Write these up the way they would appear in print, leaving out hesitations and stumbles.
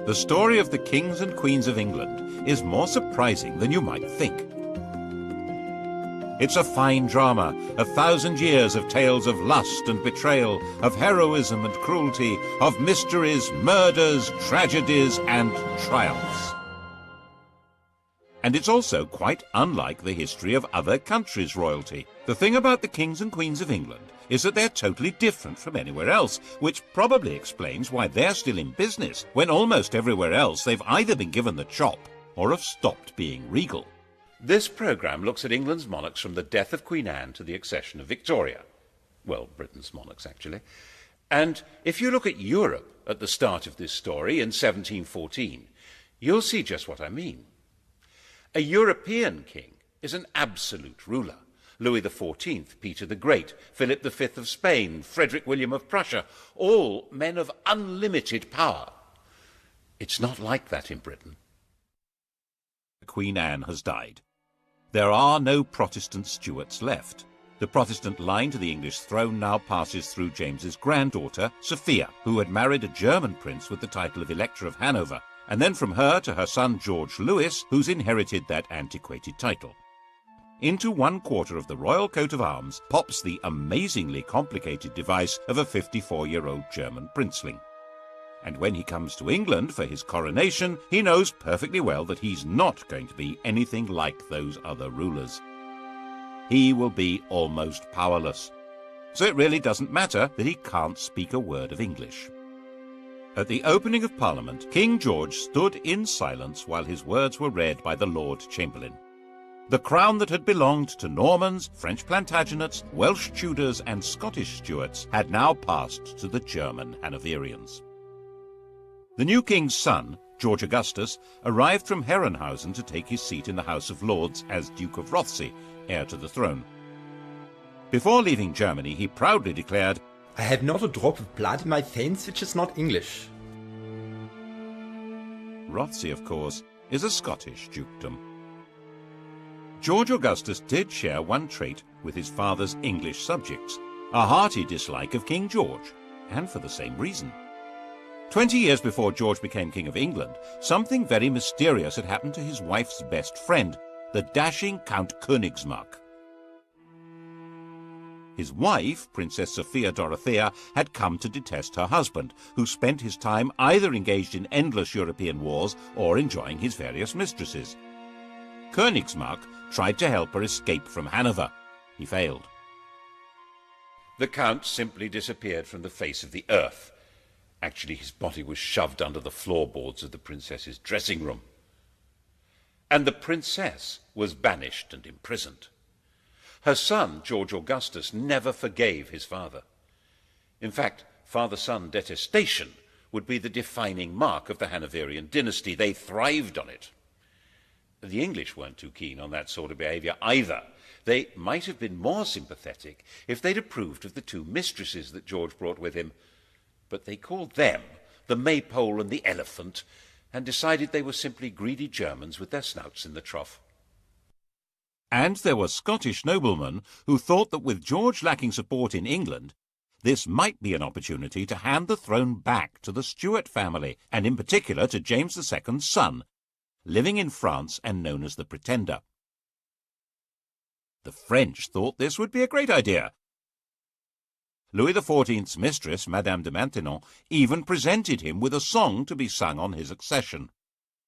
The story of the kings and queens of England is more surprising than you might think. It's a fine drama, 1,000 years of tales of lust and betrayal, of heroism and cruelty, of mysteries, murders, tragedies and triumphs. And it's also quite unlike the history of other countries' royalty. The thing about the kings and queens of England is that they're totally different from anywhere else, which probably explains why they're still in business when almost everywhere else they've either been given the chop or have stopped being regal. This programme looks at England's monarchs from the death of Queen Anne to the accession of Victoria. Well, Britain's monarchs, actually. And if you look at Europe at the start of this story in 1714, you'll see just what I mean. A European king is an absolute ruler. Louis XIV, Peter the Great, Philip V of Spain, Frederick William of Prussia, all men of unlimited power. It's not like that in Britain. Queen Anne has died. There are no Protestant Stuarts left. The Protestant line to the English throne now passes through James's granddaughter, Sophia, who had married a German prince with the title of Elector of Hanover, and then from her to her son George Louis, who's inherited that antiquated title. Into one quarter of the royal coat of arms pops the amazingly complicated device of a 54-year-old German princeling. And when he comes to England for his coronation, he knows perfectly well that he's not going to be anything like those other rulers. He will be almost powerless. So it really doesn't matter that he can't speak a word of English. At the opening of Parliament, King George stood in silence while his words were read by the Lord Chamberlain. The crown that had belonged to Normans, French Plantagenets, Welsh Tudors and Scottish Stuarts had now passed to the German Hanoverians. The new king's son, George Augustus, arrived from Herrenhausen to take his seat in the House of Lords as Duke of Rothesay, heir to the throne. Before leaving Germany, he proudly declared, "I have not a drop of blood in my veins which is not English." Rothesay, of course, is a Scottish dukedom. George Augustus did share one trait with his father's English subjects, a hearty dislike of King George, and for the same reason. 20 years before George became King of England, something very mysterious had happened to his wife's best friend, the dashing Count Königsmarck. His wife, Princess Sophia Dorothea, had come to detest her husband, who spent his time either engaged in endless European wars or enjoying his various mistresses. Königsmarck tried to help her escape from Hanover. He failed. The Count simply disappeared from the face of the earth. Actually, his body was shoved under the floorboards of the princess's dressing room. And the princess was banished and imprisoned. Her son, George Augustus, never forgave his father. In fact, father-son detestation would be the defining mark of the Hanoverian dynasty. They thrived on it. The English weren't too keen on that sort of behaviour either. They might have been more sympathetic if they'd approved of the two mistresses that George brought with him. But they called them the Maypole and the Elephant and decided they were simply greedy Germans with their snouts in the trough. And there were Scottish noblemen who thought that with George lacking support in England, this might be an opportunity to hand the throne back to the Stuart family, and in particular to James II's son, living in France and known as the Pretender. The French thought this would be a great idea. Louis XIV's mistress, Madame de Maintenon, even presented him with a song to be sung on his accession.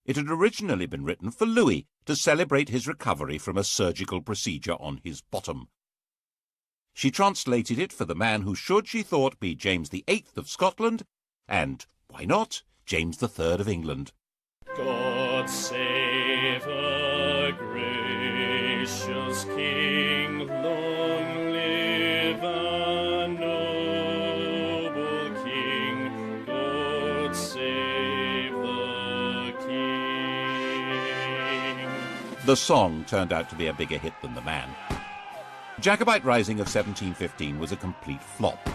It had originally been written for Louis to celebrate his recovery from a surgical procedure on his bottom. She translated it for the man who should, she thought, be James VIII of Scotland, and, why not, James III of England. God save a gracious King, long live a noble King, God save the King. The song turned out to be a bigger hit than the man. Jacobite Rising of 1715 was a complete flop,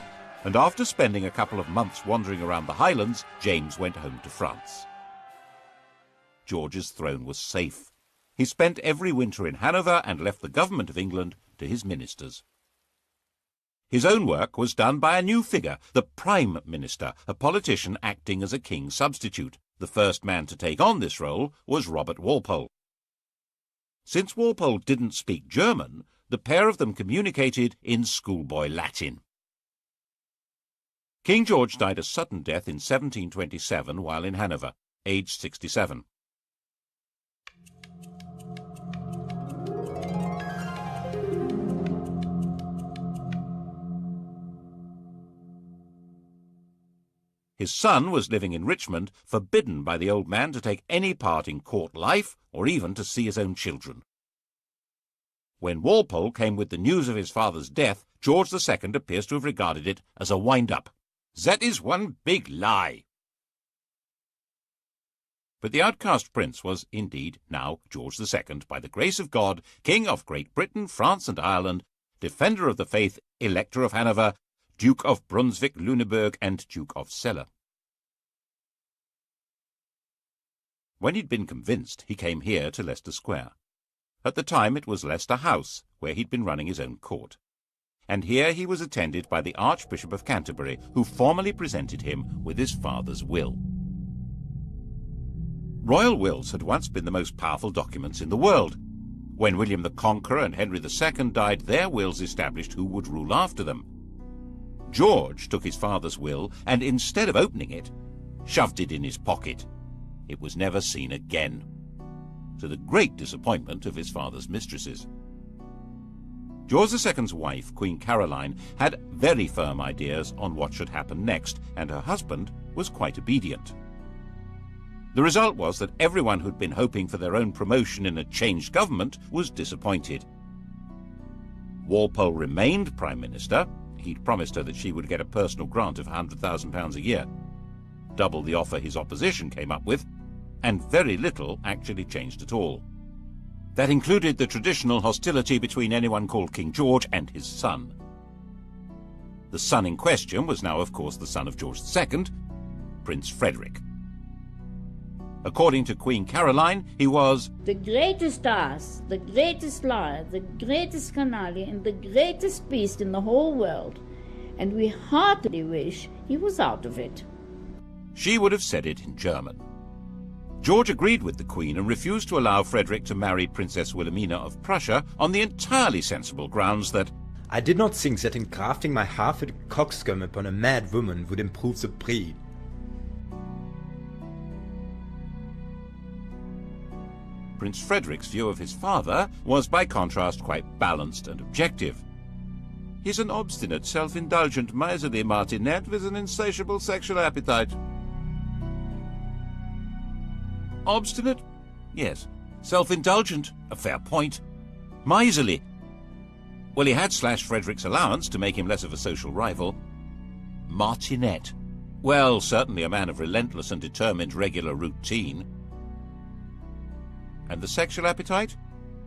and after spending a couple of months wandering around the Highlands, James went home to France. George's throne was safe. He spent every winter in Hanover and left the government of England to his ministers. His own work was done by a new figure, the Prime Minister, a politician acting as a king's substitute, The first man to take on this role was Robert Walpole. Since Walpole didn't speak German, the pair of them communicated in schoolboy Latin. King George died a sudden death in 1727 while in Hanover, aged 67. His son was living in Richmond, forbidden by the old man to take any part in court life or even to see his own children. When Walpole came with the news of his father's death, George II appears to have regarded it as a wind-up. "That is one big lie." But the outcast prince was indeed now George II, by the grace of God, King of Great Britain, France and Ireland, Defender of the Faith, Elector of Hanover, Duke of Brunswick-Lüneburg and Duke of Celle. When he'd been convinced, he came here to Leicester Square. At the time it was Leicester House, where he'd been running his own court. And here he was attended by the Archbishop of Canterbury, who formally presented him with his father's will. Royal wills had once been the most powerful documents in the world. When William the Conqueror and Henry II died, their wills established who would rule after them. George took his father's will and, instead of opening it, shoved it in his pocket. It was never seen again, to the great disappointment of his father's mistresses. George II's wife, Queen Caroline, had very firm ideas on what should happen next, and her husband was quite obedient. The result was that everyone who'd been hoping for their own promotion in a changed government was disappointed. Walpole remained Prime Minister. He'd promised her that she would get a personal grant of £100,000 a year, double the offer his opposition came up with, and very little actually changed at all. That included the traditional hostility between anyone called King George and his son. The son in question was now, of course, the son of George II, Prince Frederick. According to Queen Caroline, he was the greatest ass, the greatest liar, the greatest canaille, and the greatest beast in the whole world, and we heartily wish he was out of it. She would have said it in German. George agreed with the Queen and refused to allow Frederick to marry Princess Wilhelmina of Prussia on the entirely sensible grounds that I did not think that engrafting my half-witted coxcomb upon a mad woman would improve the breed. Prince Frederick's view of his father was, by contrast, quite balanced and objective. He's an obstinate, self-indulgent, miserly martinet with an insatiable sexual appetite. Obstinate? Yes. Self-indulgent? A fair point. Miserly? Well, he had slashed Frederick's allowance to make him less of a social rival. Martinet? Well, certainly a man of relentless and determined regular routine. And the sexual appetite?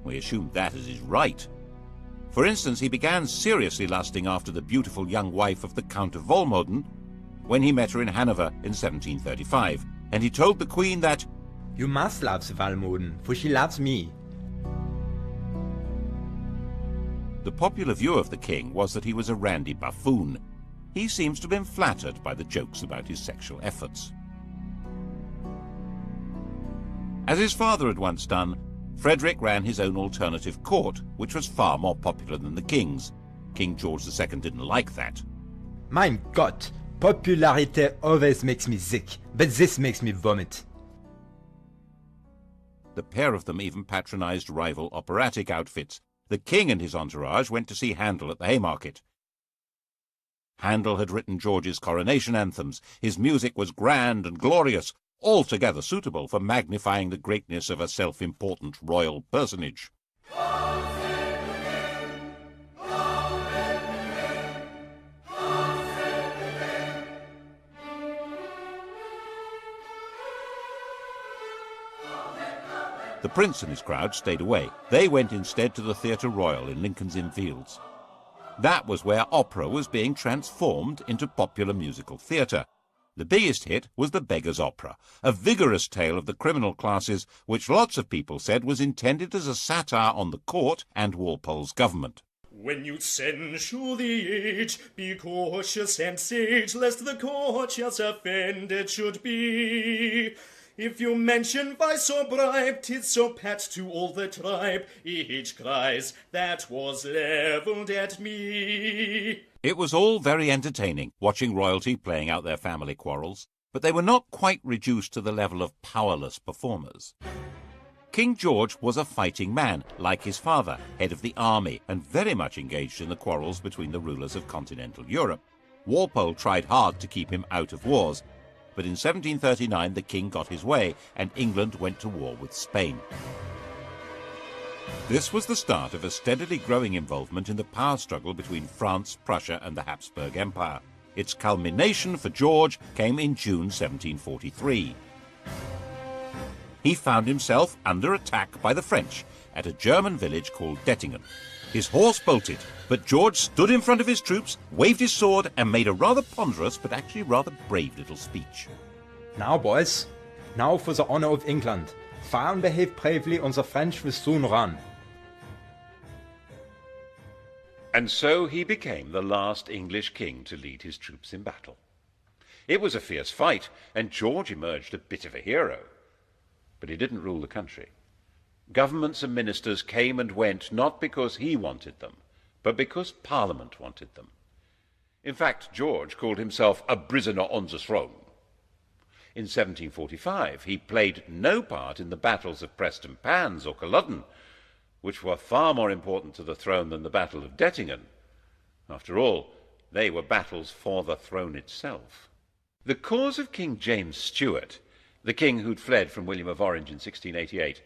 We assumed that as his right. For instance, he began seriously lusting after the beautiful young wife of the Count of Volmoden when he met her in Hanover in 1735, and he told the Queen that You must love the Walmoden, for she loves me. the popular view of the king was that he was a randy buffoon. He seems to have been flattered by the jokes about his sexual efforts. As his father had once done, Frederick ran his own alternative court, which was far more popular than the king's. King George II didn't like that. Mein Gott, popularity always makes me sick, but this makes me vomit. The pair of them even patronized rival operatic outfits. The king and his entourage went to see Handel at the Haymarket. Handel had written George's coronation anthems. His music was grand and glorious, altogether suitable for magnifying the greatness of a self-important royal personage. The prince and his crowd stayed away. They went instead to the Theatre Royal in Lincoln's Inn Fields. That was where opera was being transformed into popular musical theatre. The biggest hit was The Beggar's Opera, a vigorous tale of the criminal classes which lots of people said was intended as a satire on the court and Walpole's government. When you censure the age, be cautious and sage, lest the courtiers offended should be. If you mention vice or bribe, 'tis so pat to all the tribe. Each cries, that was levelled at me. It was all very entertaining, watching royalty playing out their family quarrels, but they were not quite reduced to the level of powerless performers. King George was a fighting man, like his father, head of the army, and very much engaged in the quarrels between the rulers of continental Europe. Walpole tried hard to keep him out of wars, but in 1739 the king got his way, and England went to war with Spain. This was the start of a steadily growing involvement in the power struggle between France, Prussia, and the Habsburg Empire. Its culmination for George came in June 1743. He found himself under attack by the French at a German village called Dettingen. His horse bolted, but George stood in front of his troops, waved his sword, and made a rather ponderous but actually rather brave little speech. Now, boys, now for the honor of England. Fire and behave bravely, or the French will soon run. And so he became the last English king to lead his troops in battle. It was a fierce fight, and George emerged a bit of a hero. But he didn't rule the country. Governments and ministers came and went not because he wanted them, but because Parliament wanted them. In fact, George called himself a prisoner on the throne. In 1745, he played no part in the battles of Prestonpans or Culloden, which were far more important to the throne than the Battle of Dettingen. After all, they were battles for the throne itself. The cause of King James Stuart, the king who'd fled from William of Orange in 1688,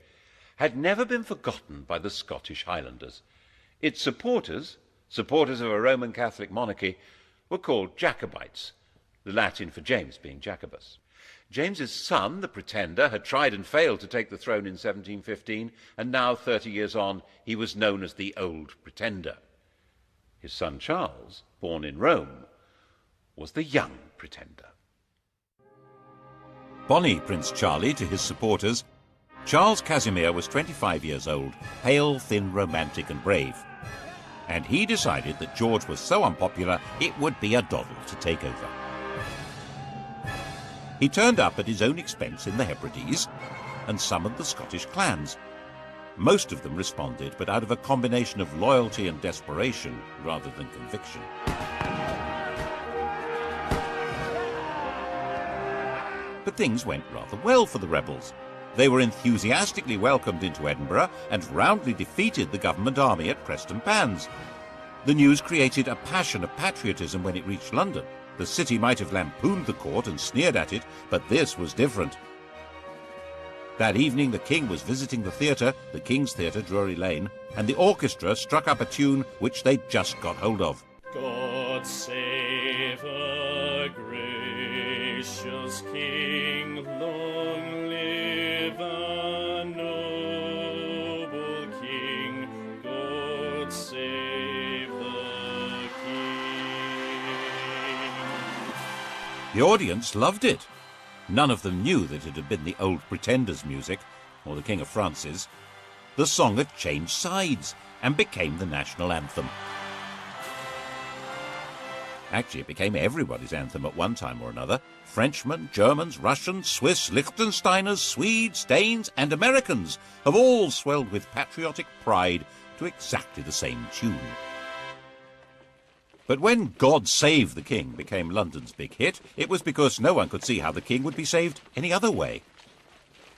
had never been forgotten by the Scottish Highlanders. Its supporters of a Roman Catholic monarchy, were called Jacobites, the Latin for James being Jacobus. James's son, the Pretender, had tried and failed to take the throne in 1715, and now, 30 years on, he was known as the Old Pretender. His son Charles, born in Rome, was the Young Pretender. Bonnie Prince Charlie to his supporters, Charles Casimir was 25 years old, pale, thin, romantic and brave. And he decided that George was so unpopular it would be a doddle to take over. He turned up at his own expense in the Hebrides and summoned the Scottish clans. Most of them responded, but out of a combination of loyalty and desperation rather than conviction. But things went rather well for the rebels. They were enthusiastically welcomed into Edinburgh and roundly defeated the government army at Prestonpans. The news created a passion of patriotism when it reached London. The city might have lampooned the court and sneered at it, but this was different. That evening the king was visiting the theatre, the King's Theatre, Drury Lane, and the orchestra struck up a tune which they'd just got hold of. God save a gracious king, long live a noble king, God save the king. The audience loved it. None of them knew that it had been the Old Pretender's music, or the King of France's. The song had changed sides and became the national anthem. Actually, it became everybody's anthem at one time or another. Frenchmen, Germans, Russians, Swiss, Liechtensteiners, Swedes, Danes, and Americans have all swelled with patriotic pride to exactly the same tune. But when God Save the King became London's big hit, it was because no one could see how the king would be saved any other way.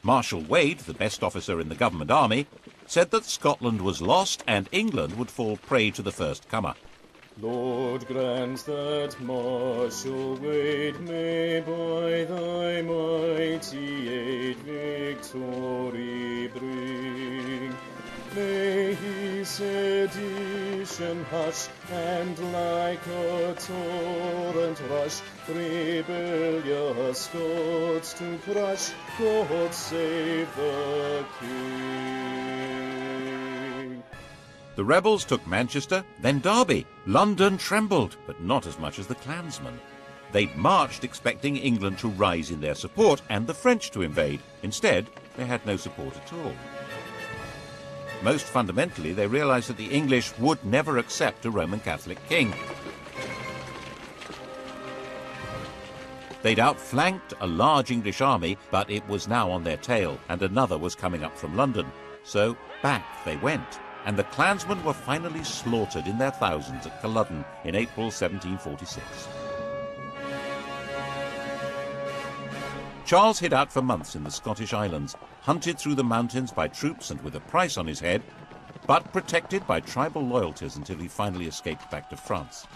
Marshal Wade, the best officer in the government army, said that Scotland was lost and England would fall prey to the first comer. Lord, grant that Marshal Wade may by thy mighty aid victory bring. May he sedition hush, and like a torrent rush, rebellious Scots to crush. God save the King. The rebels took Manchester, then Derby. London trembled, but not as much as the clansmen. They'd marched expecting England to rise in their support and the French to invade. Instead, they had no support at all. Most fundamentally, they realized that the English would never accept a Roman Catholic king. They'd outflanked a large English army, but it was now on their tail, and another was coming up from London. So back they went, and the clansmen were finally slaughtered in their thousands at Culloden in April 1746. Charles hid out for months in the Scottish Islands, hunted through the mountains by troops and with a price on his head, but protected by tribal loyalties until he finally escaped back to France.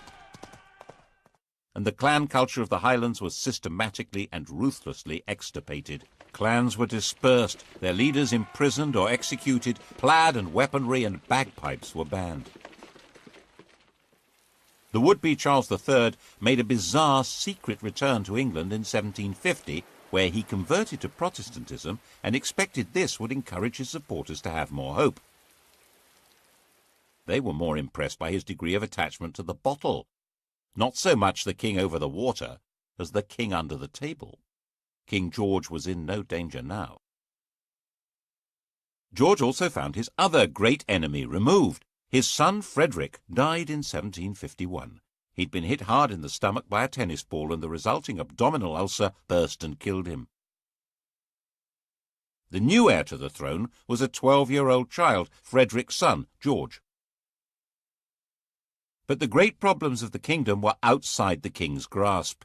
And the clan culture of the Highlands was systematically and ruthlessly extirpated. Clans were dispersed, their leaders imprisoned or executed, plaid and weaponry and bagpipes were banned. The would-be Charles III made a bizarre secret return to England in 1750, where he converted to Protestantism and expected this would encourage his supporters to have more hope. They were more impressed by his degree of attachment to the bottle. Not so much the king over the water as the king under the table. King George was in no danger now. George also found his other great enemy removed. His son Frederick died in 1751. He'd been hit hard in the stomach by a tennis ball, and the resulting abdominal ulcer burst and killed him. The new heir to the throne was a 12-year-old child, Frederick's son, George. But the great problems of the kingdom were outside the king's grasp.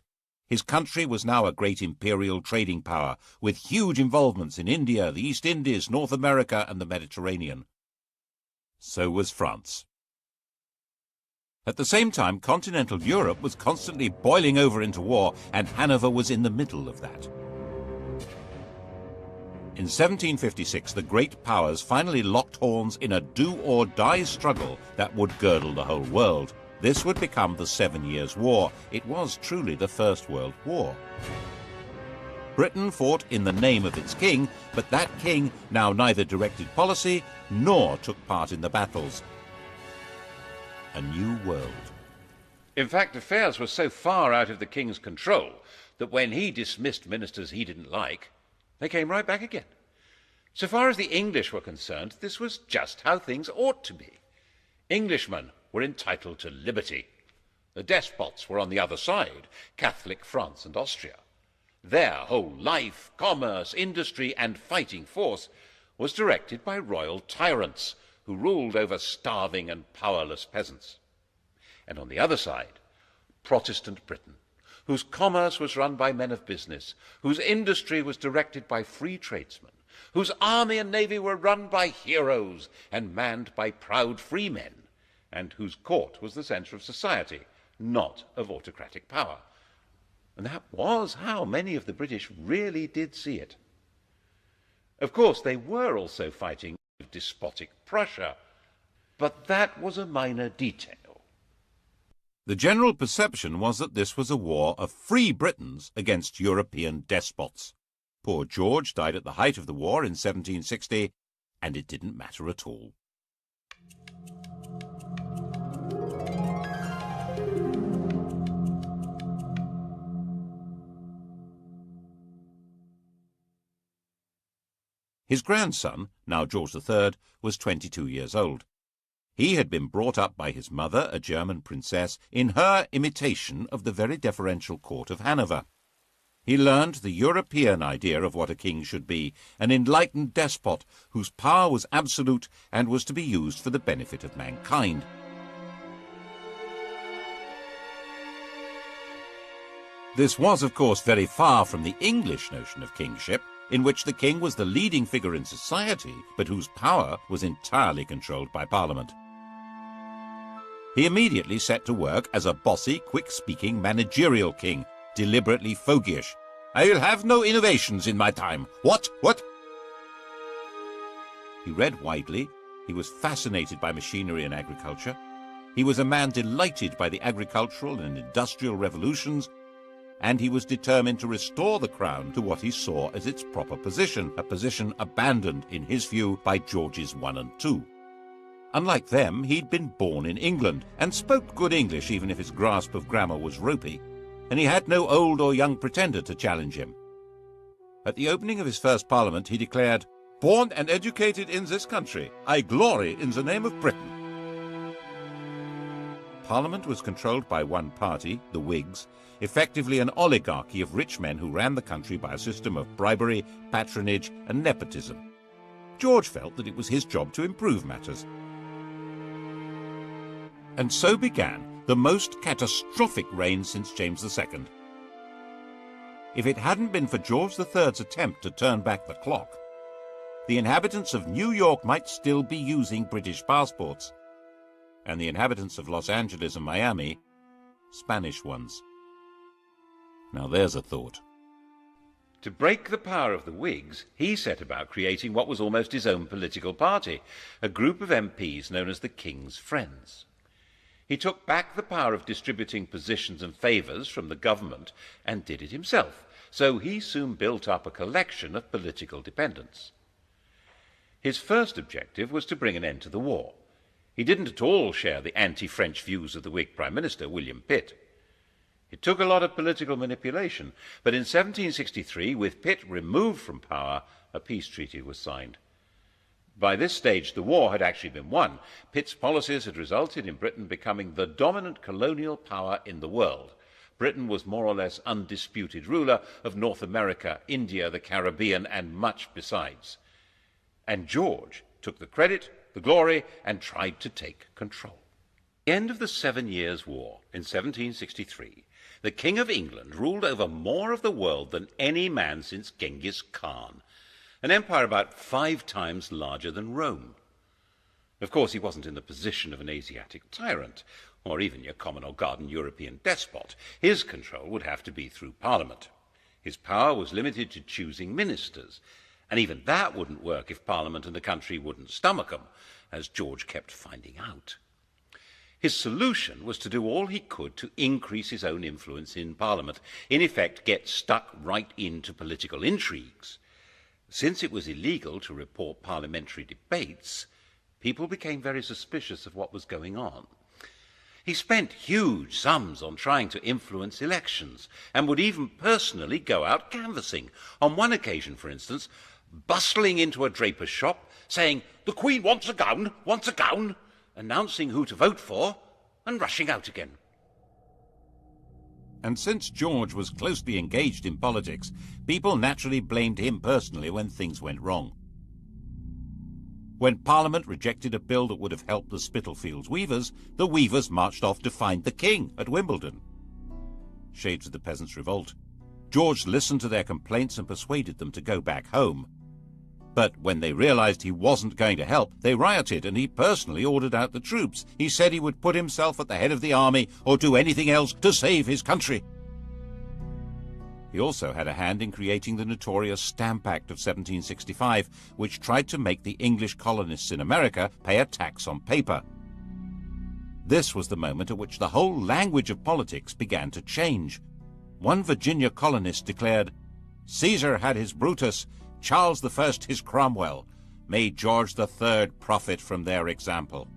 His country was now a great imperial trading power, with huge involvements in India, the East Indies, North America, and the Mediterranean. So was France. At the same time, continental Europe was constantly boiling over into war, and Hanover was in the middle of that. In 1756, the great powers finally locked horns in a do-or-die struggle that would girdle the whole world. This would become the 7 Years' War. It was truly the First World War. Britain fought in the name of its king, but that king now neither directed policy nor took part in the battles. A new world. In fact, affairs were so far out of the king's control that when he dismissed ministers he didn't like, they came right back again. So far as the English were concerned, this was just how things ought to be. Englishmen were entitled to liberty. The despots were on the other side, Catholic France and Austria. Their whole life, commerce, industry, and fighting force was directed by royal tyrants who ruled over starving and powerless peasants. And on the other side, Protestant Britain, whose commerce was run by men of business, whose industry was directed by free tradesmen, whose army and navy were run by heroes and manned by proud free men, and whose court was the centre of society, not of autocratic power. And that was how many of the British really did see it. Of course, they were also fighting with despotic Prussia, but that was a minor detail. The general perception was that this was a war of free Britons against European despots. Poor George died at the height of the war in 1760, and it didn't matter at all. His grandson, now George III, was 22 years old. He had been brought up by his mother, a German princess, in her imitation of the very deferential court of Hanover. He learned the European idea of what a king should be, an enlightened despot whose power was absolute and was to be used for the benefit of mankind. This was, of course, very far from the English notion of kingship, in which the king was the leading figure in society, but whose power was entirely controlled by Parliament. He immediately set to work as a bossy, quick-speaking, managerial king, deliberately fogyish. "I'll have no innovations in my time. What? He read widely. He was fascinated by machinery and agriculture. He was a man delighted by the agricultural and industrial revolutions, and he was determined to restore the crown to what he saw as its proper position, a position abandoned, in his view, by Georges I and II. Unlike them, he'd been born in England and spoke good English, even if his grasp of grammar was ropey, and he had no old or young pretender to challenge him. At the opening of his first parliament, he declared, "Born and educated in this country, I glory in the name of Britain." Parliament was controlled by one party, the Whigs, effectively an oligarchy of rich men who ran the country by a system of bribery, patronage, and nepotism. George felt that it was his job to improve matters. And so began the most catastrophic reign since James II. If it hadn't been for George III's attempt to turn back the clock, the inhabitants of New York might still be using British passports, and the inhabitants of Los Angeles and Miami, Spanish ones. Now there's a thought. To break the power of the Whigs, he set about creating what was almost his own political party, a group of MPs known as the King's Friends. He took back the power of distributing positions and favours from the government and did it himself, so he soon built up a collection of political dependents. His first objective was to bring an end to the war. He didn't at all share the anti-French views of the Whig Prime Minister, William Pitt. It took a lot of political manipulation, but in 1763, with Pitt removed from power, a peace treaty was signed. By this stage, the war had actually been won. Pitt's policies had resulted in Britain becoming the dominant colonial power in the world. Britain was more or less undisputed ruler of North America, India, the Caribbean, and much besides. And George took the credit, the glory, and tried to take control. At the end of the 7 Years' War in 1763, the King of England ruled over more of the world than any man since Genghis Khan, an empire about 5 times larger than Rome. Of course, he wasn't in the position of an Asiatic tyrant, or even your common or garden European despot. His control would have to be through Parliament. His power was limited to choosing ministers, and even that wouldn't work if Parliament and the country wouldn't stomach them, as George kept finding out. His solution was to do all he could to increase his own influence in Parliament, in effect get stuck right into political intrigues. Since it was illegal to report parliamentary debates, people became very suspicious of what was going on. He spent huge sums on trying to influence elections, and would even personally go out canvassing. On one occasion, for instance, bustling into a draper's shop, saying, "The Queen wants a gown," announcing who to vote for, and rushing out again. And since George was closely engaged in politics, people naturally blamed him personally when things went wrong. When Parliament rejected a bill that would have helped the Spitalfields weavers, the weavers marched off to find the king at Wimbledon. Shades of the Peasants' Revolt. George listened to their complaints and persuaded them to go back home. But when they realized he wasn't going to help, they rioted, and he personally ordered out the troops. He said he would put himself at the head of the army or do anything else to save his country. He also had a hand in creating the notorious Stamp Act of 1765, which tried to make the English colonists in America pay a tax on paper. This was the moment at which the whole language of politics began to change. One Virginia colonist declared, "Caesar had his Brutus, Charles I his Cromwell. May George III profit from their example."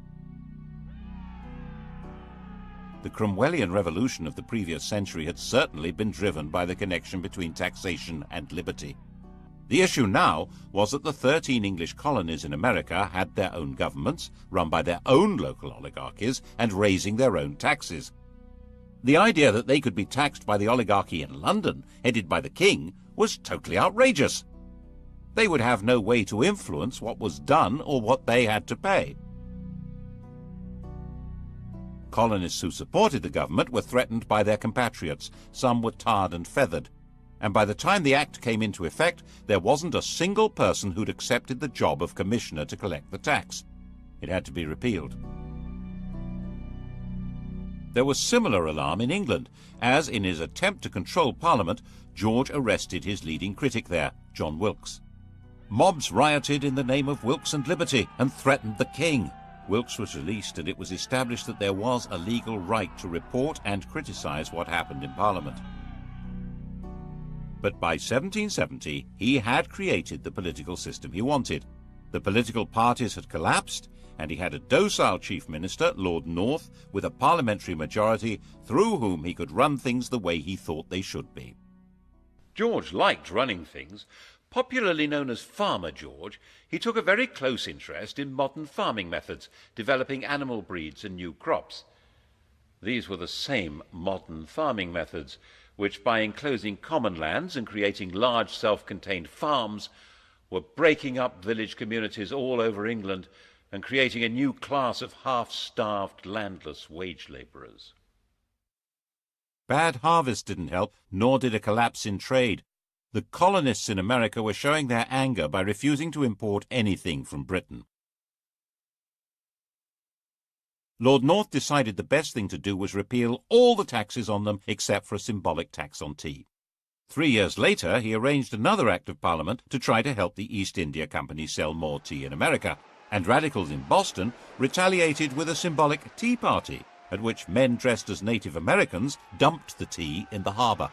The Cromwellian revolution of the previous century had certainly been driven by the connection between taxation and liberty. The issue now was that the 13 English colonies in America had their own governments, run by their own local oligarchies, and raising their own taxes. The idea that they could be taxed by the oligarchy in London, headed by the king, was totally outrageous. They would have no way to influence what was done or what they had to pay. Colonists who supported the government were threatened by their compatriots. Some were tarred and feathered. And by the time the act came into effect, there wasn't a single person who'd accepted the job of commissioner to collect the tax. It had to be repealed. There was similar alarm in England, as in his attempt to control Parliament, George arrested his leading critic there, John Wilkes. Mobs rioted in the name of Wilkes and liberty and threatened the king. Wilkes was released, and it was established that there was a legal right to report and criticize what happened in Parliament. But by 1770, he had created the political system he wanted. The political parties had collapsed, and he had a docile chief minister, Lord North, with a parliamentary majority through whom he could run things the way he thought they should be. George liked running things. Popularly known as Farmer George, he took a very close interest in modern farming methods, developing animal breeds and new crops. These were the same modern farming methods, which by enclosing common lands and creating large self-contained farms were breaking up village communities all over England and creating a new class of half-starved, landless wage labourers. Bad harvests didn't help, nor did a collapse in trade. The colonists in America were showing their anger by refusing to import anything from Britain. Lord North decided the best thing to do was repeal all the taxes on them except for a symbolic tax on tea. 3 years later, he arranged another Act of Parliament to try to help the East India Company sell more tea in America, and radicals in Boston retaliated with a symbolic tea party, at which men dressed as Native Americans dumped the tea in the harbour.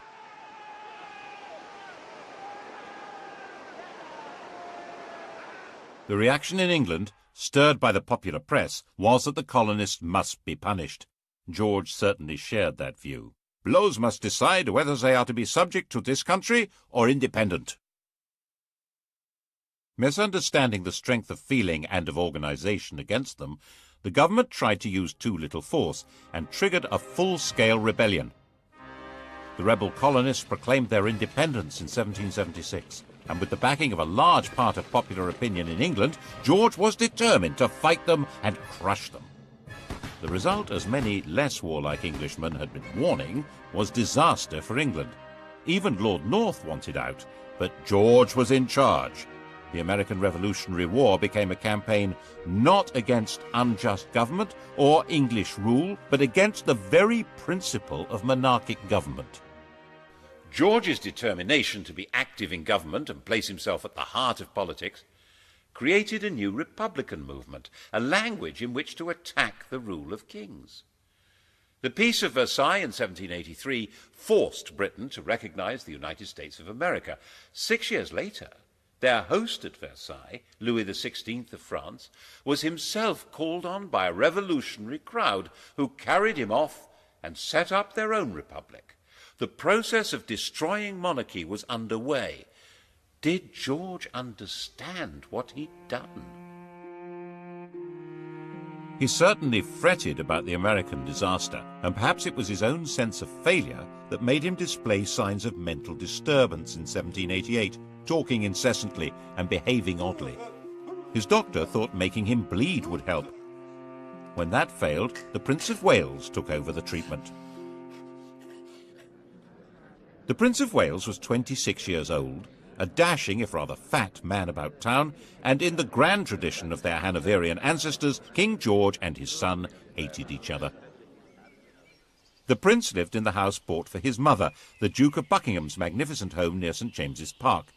The reaction in England, stirred by the popular press, was that the colonists must be punished. George certainly shared that view. Blows must decide whether they are to be subject to this country or independent. Misunderstanding the strength of feeling and of organisation against them, the government tried to use too little force and triggered a full-scale rebellion. The rebel colonists proclaimed their independence in 1776, and with the backing of a large part of popular opinion in England, George was determined to fight them and crush them. The result, as many less warlike Englishmen had been warning, was disaster for England. Even Lord North wanted out, but George was in charge. The American Revolutionary War became a campaign not against unjust government or English rule, but against the very principle of monarchic government. George's determination to be active in government and place himself at the heart of politics created a new republican movement, a language in which to attack the rule of kings. The Peace of Versailles in 1783 forced Britain to recognize the United States of America. 6 years later, their host at Versailles, Louis XVI of France, was himself called on by a revolutionary crowd who carried him off and set up their own republic. The process of destroying monarchy was underway. Did George understand what he'd done? He certainly fretted about the American disaster, and perhaps it was his own sense of failure that made him display signs of mental disturbance in 1788, talking incessantly and behaving oddly. His doctor thought making him bleed would help. When that failed, the Prince of Wales took over the treatment. The Prince of Wales was 26 years old, a dashing, if rather fat, man about town, and in the grand tradition of their Hanoverian ancestors, King George and his son hated each other. The prince lived in the house bought for his mother, the Duke of Buckingham's magnificent home near St. James's Park.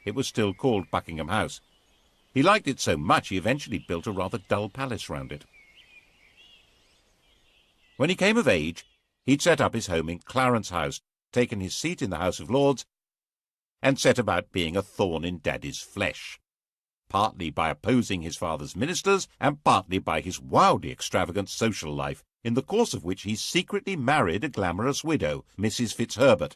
It was still called Buckingham House. He liked it so much he eventually built a rather dull palace round it. When he came of age, he'd set up his home in Clarence House, taken his seat in the House of Lords, and set about being a thorn in Daddy's flesh, partly by opposing his father's ministers and partly by his wildly extravagant social life, in the course of which he secretly married a glamorous widow, Mrs. Fitzherbert,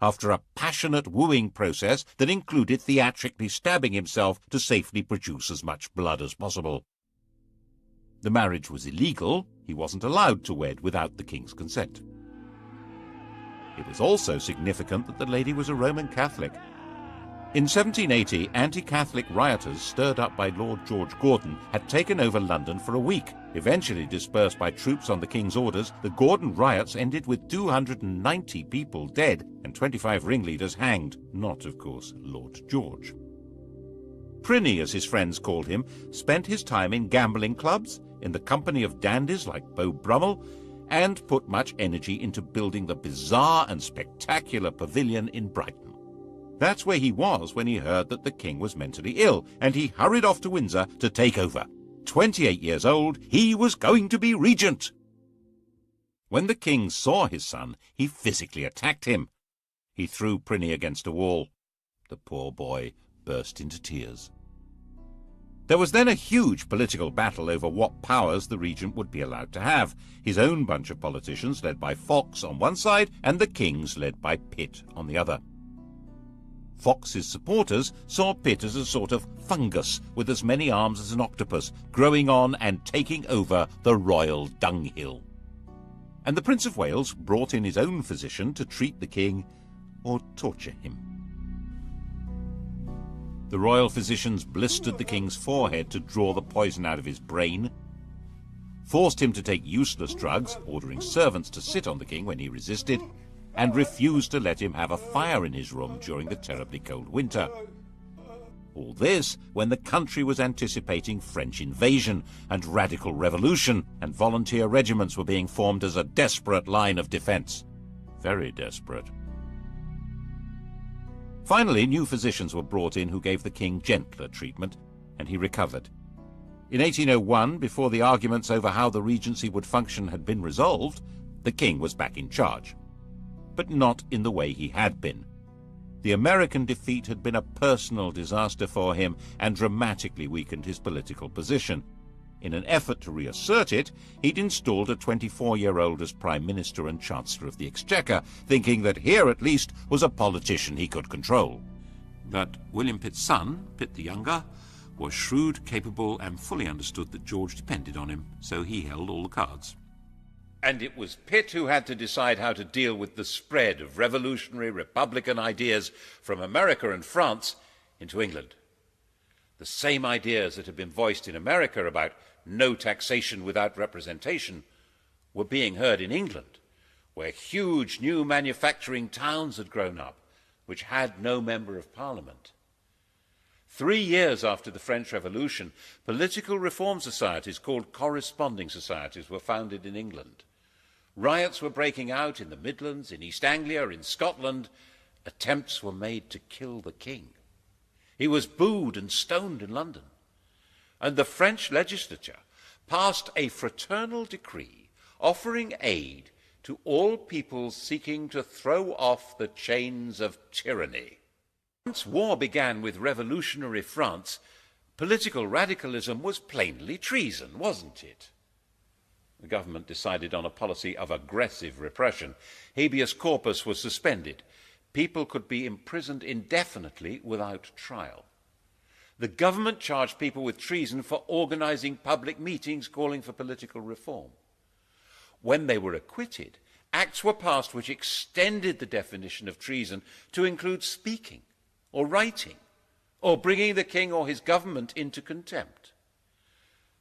after a passionate wooing process that included theatrically stabbing himself to safely produce as much blood as possible. The marriage was illegal. He wasn't allowed to wed without the king's consent. It was also significant that the lady was a Roman Catholic. In 1780, anti-Catholic rioters stirred up by Lord George Gordon had taken over London for a week. Eventually dispersed by troops on the king's orders, the Gordon riots ended with 290 people dead and 25 ringleaders hanged, not, of course, Lord George. Prinny, as his friends called him, spent his time in gambling clubs, in the company of dandies like Beau Brummel, and put much energy into building the bizarre and spectacular pavilion in Brighton. That's where he was when he heard that the king was mentally ill, and he hurried off to Windsor to take over. 28 years old, he was going to be regent. When the king saw his son, he physically attacked him. He threw Prinny against a wall. The poor boy burst into tears. There was then a huge political battle over what powers the regent would be allowed to have. His own bunch of politicians, led by Fox on one side, and the king's, led by Pitt, on the other. Fox's supporters saw Pitt as a sort of fungus with as many arms as an octopus, growing on and taking over the royal dunghill. and the Prince of Wales brought in his own physician to treat the king or torture him. The royal physicians blistered the king's forehead to draw the poison out of his brain, forced him to take useless drugs, ordering servants to sit on the king when he resisted, and refused to let him have a fire in his room during the terribly cold winter. All this when the country was anticipating French invasion and radical revolution, and volunteer regiments were being formed as a desperate line of defense. Very desperate. Finally, new physicians were brought in who gave the king gentler treatment, and he recovered. In 1801, before the arguments over how the regency would function had been resolved, the king was back in charge. But not in the way he had been. The American defeat had been a personal disaster for him and dramatically weakened his political position. In an effort to reassert it, he'd installed a 24-year-old as Prime Minister and Chancellor of the Exchequer, thinking that here at least was a politician he could control. But William Pitt's son, Pitt the Younger, was shrewd, capable, and fully understood that George depended on him, so he held all the cards. And it was Pitt who had to decide how to deal with the spread of revolutionary Republican ideas from America and France into England. The same ideas that had been voiced in America about no taxation without representation were being heard in England, where huge new manufacturing towns had grown up, which had no member of Parliament. 3 years after the French Revolution, political reform societies called corresponding societies were founded in England. Riots were breaking out in the Midlands, in East Anglia, in Scotland. Attempts were made to kill the king. He was booed and stoned in London. And the French legislature passed a fraternal decree offering aid to all peoples seeking to throw off the chains of tyranny. Once war began with revolutionary France, political radicalism was plainly treason, wasn't it? The government decided on a policy of aggressive repression. Habeas corpus was suspended. People could be imprisoned indefinitely without trial. The government charged people with treason for organizing public meetings calling for political reform. When they were acquitted, acts were passed which extended the definition of treason to include speaking or writing or bringing the king or his government into contempt.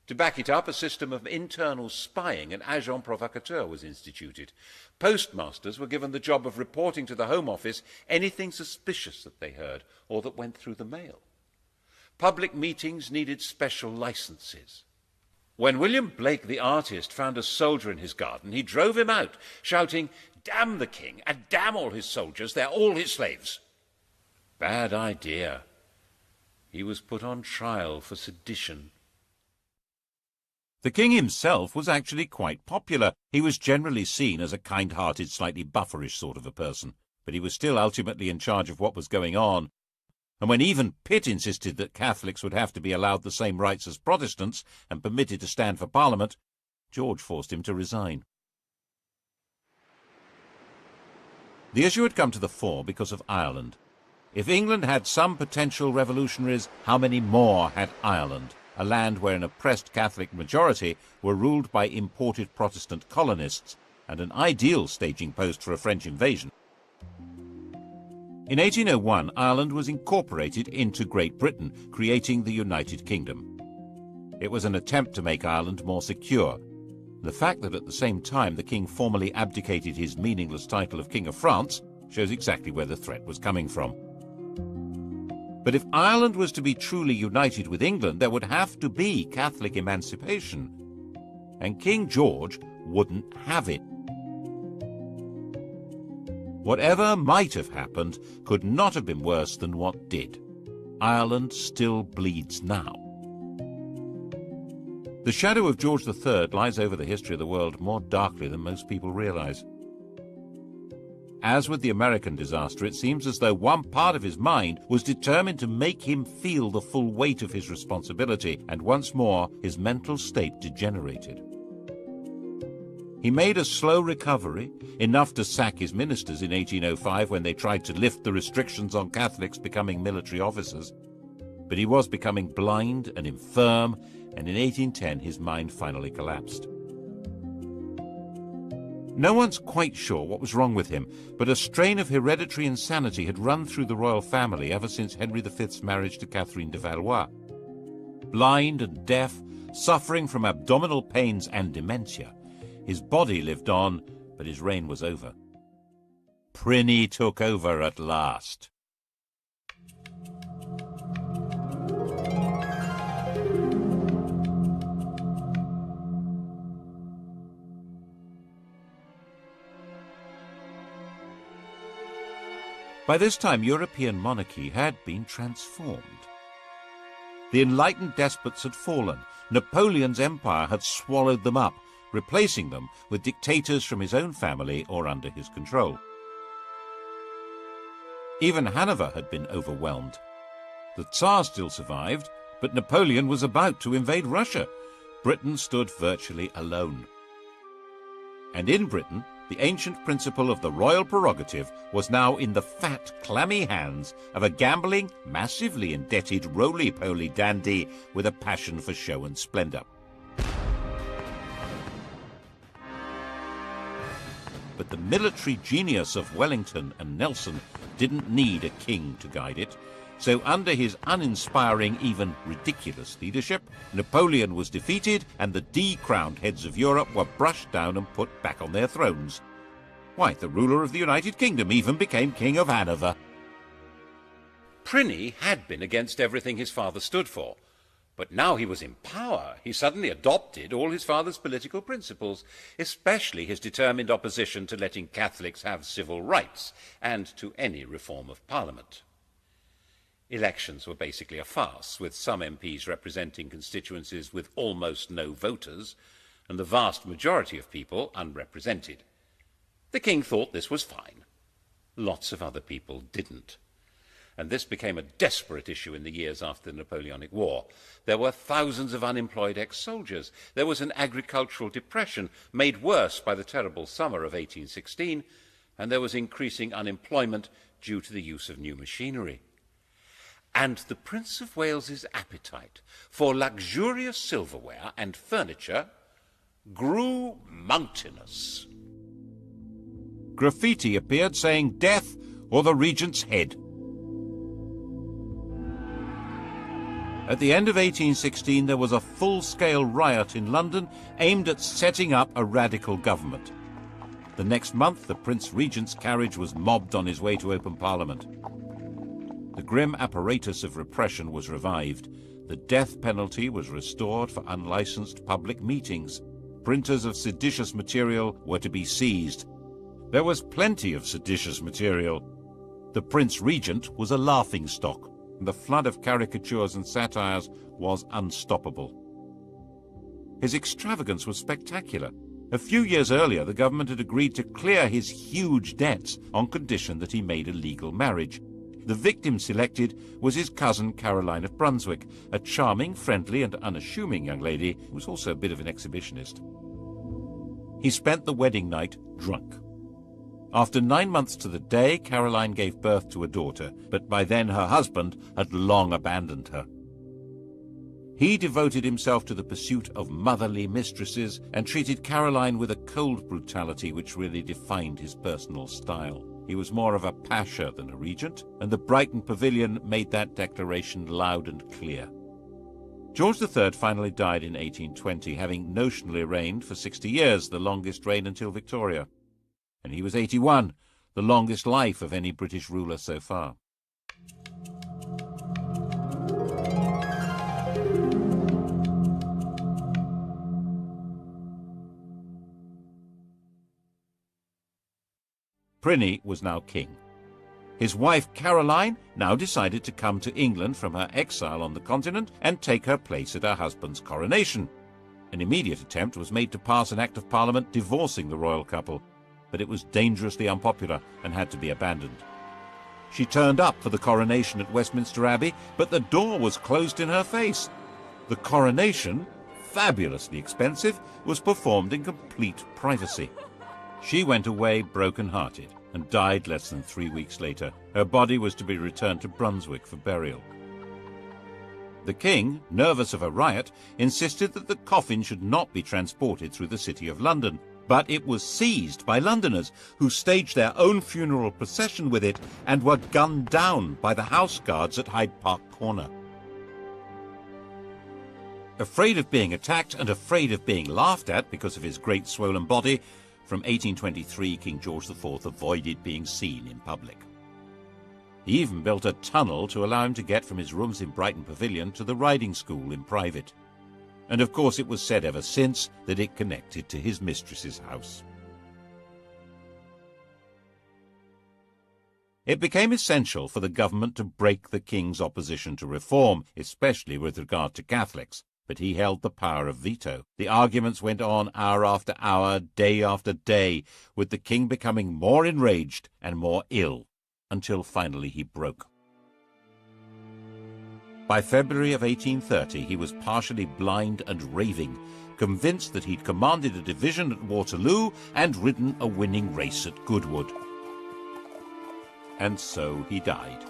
To back it up, a system of internal spying, an agent provocateur, was instituted. Postmasters were given the job of reporting to the Home Office anything suspicious that they heard or that went through the mail. Public meetings needed special licenses. When William Blake the artist found a soldier in his garden, he drove him out, shouting, "Damn the king and damn all his soldiers, they're all his slaves." Bad idea. He was put on trial for sedition. The king himself was actually quite popular. He was generally seen as a kind-hearted, slightly bufferish sort of a person, but he was still ultimately in charge of what was going on. And when even Pitt insisted that Catholics would have to be allowed the same rights as Protestants and permitted to stand for Parliament, George forced him to resign. The issue had come to the fore because of Ireland. If England had some potential revolutionaries, how many more had Ireland? A land where an oppressed Catholic majority were ruled by imported Protestant colonists, and an ideal staging post for a French invasion. In 1801, Ireland was incorporated into Great Britain, creating the United Kingdom. It was an attempt to make Ireland more secure. The fact that at the same time the king formally abdicated his meaningless title of King of France shows exactly where the threat was coming from. But if Ireland was to be truly united with England, there would have to be Catholic emancipation. And King George wouldn't have it. Whatever might have happened could not have been worse than what did. Ireland still bleeds now. The shadow of George III lies over the history of the world more darkly than most people realize. As with the American disaster, it seems as though one part of his mind was determined to make him feel the full weight of his responsibility, and once more his mental state degenerated. He made a slow recovery, enough to sack his ministers in 1805 when they tried to lift the restrictions on Catholics becoming military officers. But he was becoming blind and infirm, and in 1810 his mind finally collapsed. No one's quite sure what was wrong with him, but a strain of hereditary insanity had run through the royal family ever since Henry V's marriage to Catherine de Valois. Blind and deaf, suffering from abdominal pains and dementia, his body lived on, but his reign was over. Pliny took over at last. By this time, European monarchy had been transformed. The enlightened despots had fallen. Napoleon's empire had swallowed them up, replacing them with dictators from his own family or under his control. Even Hanover had been overwhelmed. The Tsar still survived, but Napoleon was about to invade Russia. Britain stood virtually alone. And in Britain, the ancient principle of the royal prerogative was now in the fat, clammy hands of a gambling, massively indebted, roly-poly dandy with a passion for show and splendour. But the military genius of Wellington and Nelson didn't need a king to guide it. So under his uninspiring, even ridiculous leadership, Napoleon was defeated and the decrowned heads of Europe were brushed down and put back on their thrones. Why, the ruler of the United Kingdom even became King of Hanover. Pliny had been against everything his father stood for, but now he was in power. He suddenly adopted all his father's political principles, especially his determined opposition to letting Catholics have civil rights and to any reform of Parliament. Elections were basically a farce, with some MPs representing constituencies with almost no voters, and the vast majority of people unrepresented. The king thought this was fine. Lots of other people didn't. And this became a desperate issue in the years after the Napoleonic War. There were thousands of unemployed ex-soldiers. There was an agricultural depression made worse by the terrible summer of 1816, and there was increasing unemployment due to the use of new machinery. And the Prince of Wales's appetite for luxurious silverware and furniture grew mountainous. Graffiti appeared saying death or the regent's head. At the end of 1816, there was a full-scale riot in London aimed at setting up a radical government. The next month, the Prince Regent's carriage was mobbed on his way to open Parliament. The grim apparatus of repression was revived. The death penalty was restored for unlicensed public meetings. Printers of seditious material were to be seized. There was plenty of seditious material. The Prince Regent was a laughingstock. The flood of caricatures and satires was unstoppable. His extravagance was spectacular. A few years earlier, the government had agreed to clear his huge debts on condition that he made a legal marriage. The victim selected was his cousin Caroline of Brunswick, a charming, friendly and unassuming young lady who was also a bit of an exhibitionist. He spent the wedding night drunk. After 9 months to the day, Caroline gave birth to a daughter, but by then her husband had long abandoned her. He devoted himself to the pursuit of motherly mistresses and treated Caroline with a cold brutality which really defined his personal style. He was more of a pasha than a regent, and the Brighton Pavilion made that declaration loud and clear. George III finally died in 1820, having notionally reigned for 60 years, the longest reign until Victoria. And he was 81, the longest life of any British ruler so far. Pliny was now king. His wife Caroline now decided to come to England from her exile on the continent and take her place at her husband's coronation. An immediate attempt was made to pass an Act of Parliament divorcing the royal couple, but it was dangerously unpopular and had to be abandoned. She turned up for the coronation at Westminster Abbey, but the door was closed in her face. The coronation, fabulously expensive, was performed in complete privacy. She went away broken-hearted and died less than 3 weeks later. Her body was to be returned to Brunswick for burial. The king, nervous of a riot, insisted that the coffin should not be transported through the city of London. But it was seized by Londoners, who staged their own funeral procession with it and were gunned down by the house guards at Hyde Park Corner. Afraid of being attacked and afraid of being laughed at because of his great swollen body, from 1823 King George IV avoided being seen in public. He even built a tunnel to allow him to get from his rooms in Brighton Pavilion to the riding school in private. And of course it was said ever since that it connected to his mistress's house. It became essential for the government to break the king's opposition to reform, especially with regard to Catholics, but he held the power of veto. The arguments went on hour after hour, day after day, with the king becoming more enraged and more ill, until finally he broke. By February of 1830, he was partially blind and raving, convinced that he'd commanded a division at Waterloo and ridden a winning race at Goodwood. And so he died.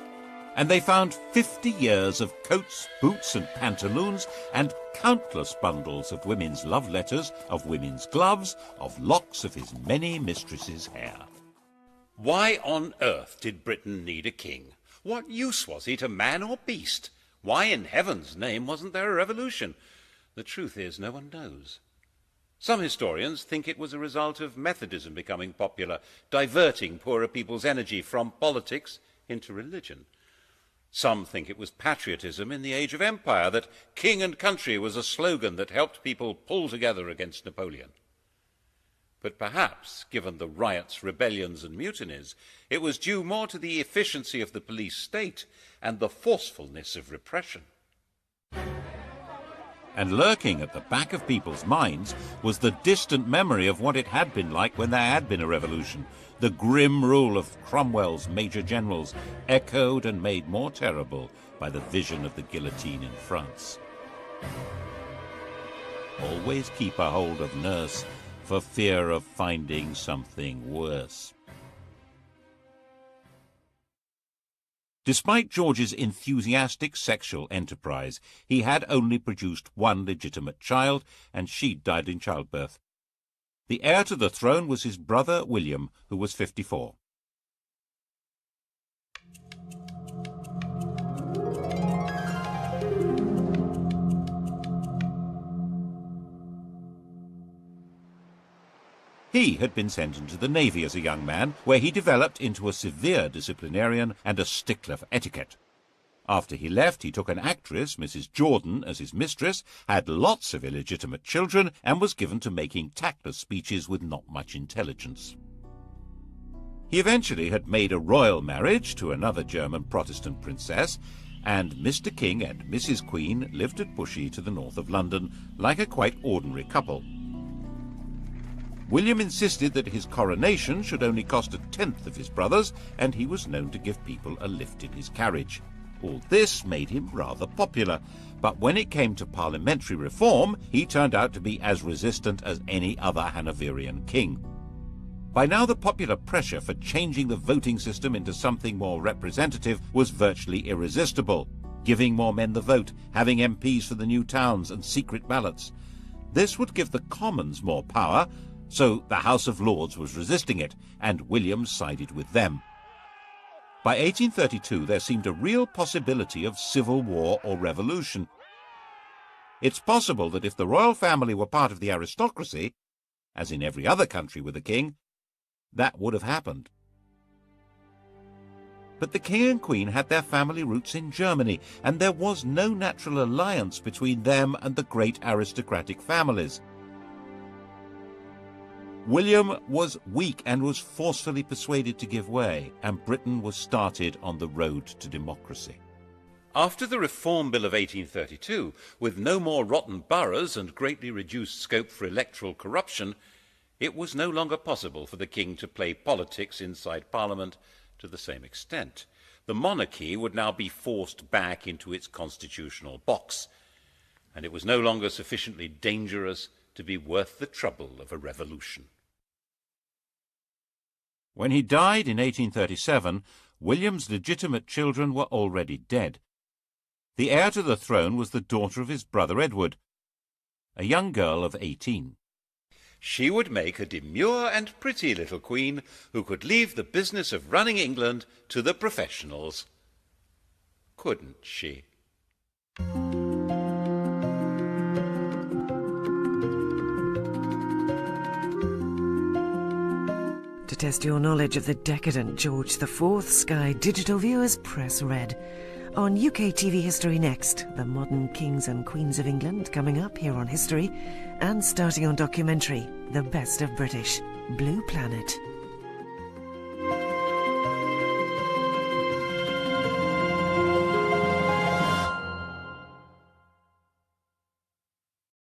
And they found 50 years of coats, boots and pantaloons, and countless bundles of women's love letters, of women's gloves, of locks of his many mistresses' hair. Why on earth did Britain need a king? What use was he to man or beast? Why in heaven's name wasn't there a revolution? The truth is, no one knows. Some historians think it was a result of Methodism becoming popular, diverting poorer people's energy from politics into religion. Some think it was patriotism in the age of empire, that king and country was a slogan that helped people pull together against Napoleon. But perhaps, given the riots, rebellions and mutinies, it was due more to the efficiency of the police state and the forcefulness of repression. And lurking at the back of people's minds was the distant memory of what it had been like when there had been a revolution. The grim rule of Cromwell's major generals, echoed and made more terrible by the vision of the guillotine in France. Always keep a hold of nurse, for fear of finding something worse. Despite George's enthusiastic sexual enterprise, he had only produced one legitimate child, and she died in childbirth. The heir to the throne was his brother William, who was 54. He had been sent into the Navy as a young man, where he developed into a severe disciplinarian and a stickler for etiquette. After he left, he took an actress, Mrs. Jordan, as his mistress, had lots of illegitimate children, and was given to making tactless speeches with not much intelligence. He eventually had made a royal marriage to another German Protestant princess, and Mr. King and Mrs. Queen lived at Bushey to the north of London, like a quite ordinary couple. William insisted that his coronation should only cost 1/10 of his brother's, and he was known to give people a lift in his carriage. All this made him rather popular, but when it came to parliamentary reform, he turned out to be as resistant as any other Hanoverian king. By now the popular pressure for changing the voting system into something more representative was virtually irresistible, giving more men the vote, having MPs for the new towns, and secret ballots. This would give the Commons more power, so the House of Lords was resisting it, and William sided with them. By 1832 there seemed a real possibility of civil war or revolution. It's possible that if the royal family were part of the aristocracy, as in every other country with a king, that would have happened. But the king and queen had their family roots in Germany, and there was no natural alliance between them and the great aristocratic families. William was weak and was forcefully persuaded to give way, and Britain was started on the road to democracy. After the Reform Bill of 1832, with no more rotten boroughs and greatly reduced scope for electoral corruption, it was no longer possible for the king to play politics inside Parliament to the same extent. The monarchy would now be forced back into its constitutional box, and it was no longer sufficiently dangerous to be worth the trouble of a revolution. When he died in 1837, William's legitimate children were already dead. The heir to the throne was the daughter of his brother Edward, a young girl of 18. she would make a demure and pretty little queen who could leave the business of running England to the professionals. Couldn't she? To test your knowledge of the decadent George IV, Sky Digital viewers press red. On UK TV History next, the modern kings and queens of England coming up here on History, and starting on documentary, The Best of British, Blue Planet.